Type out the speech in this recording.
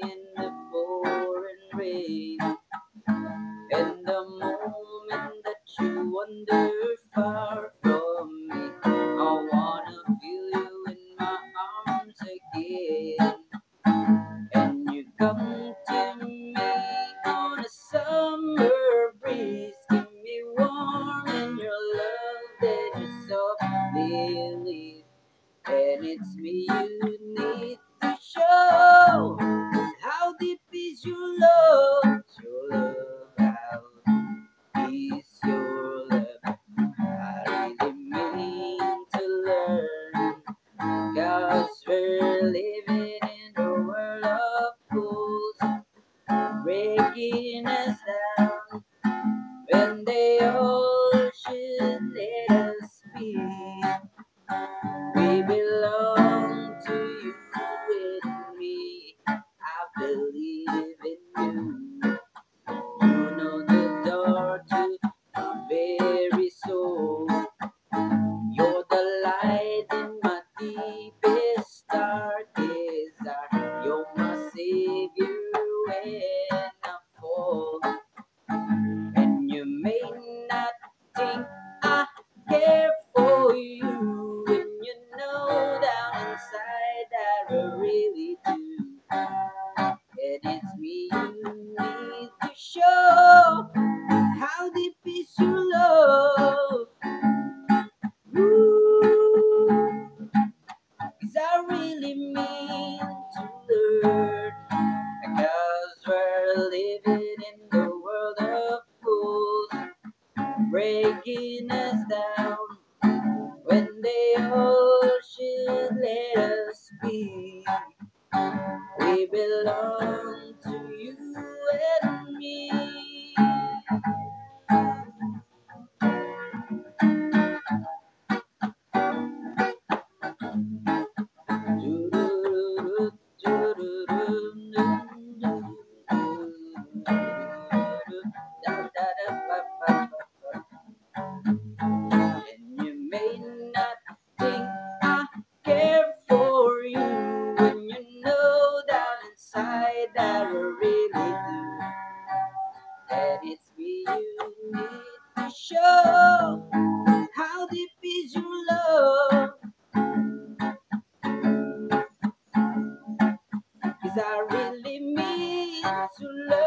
in the pouring rain. And the moment that you wander far from me, I wanna feel you in my arms again. And you come to me on a summer breeze, keep me warm in your love that you softly leave. And it's me you need to show how deep is your love, how is your love. I really mean to learn, 'cause we're living in a world of fools, breaking us down when they all should let us be. We belong to you and me. I believe in you. You know the door to my very soul. You're the light in my deepest, darkest desire. You're my savior when I fall. And you may not think I care for you, when you know down inside that I really do. And it's me you need to show how deep is your love. Ooh, 'cause I really mean to learn, because we're living in the world of fools, breaking us down when they all should let us be. We belong to you and me. And you may not think I care for you, when you know down inside that I really do. And it's me you need to show how deep is your love. 'Cause I really mean to love.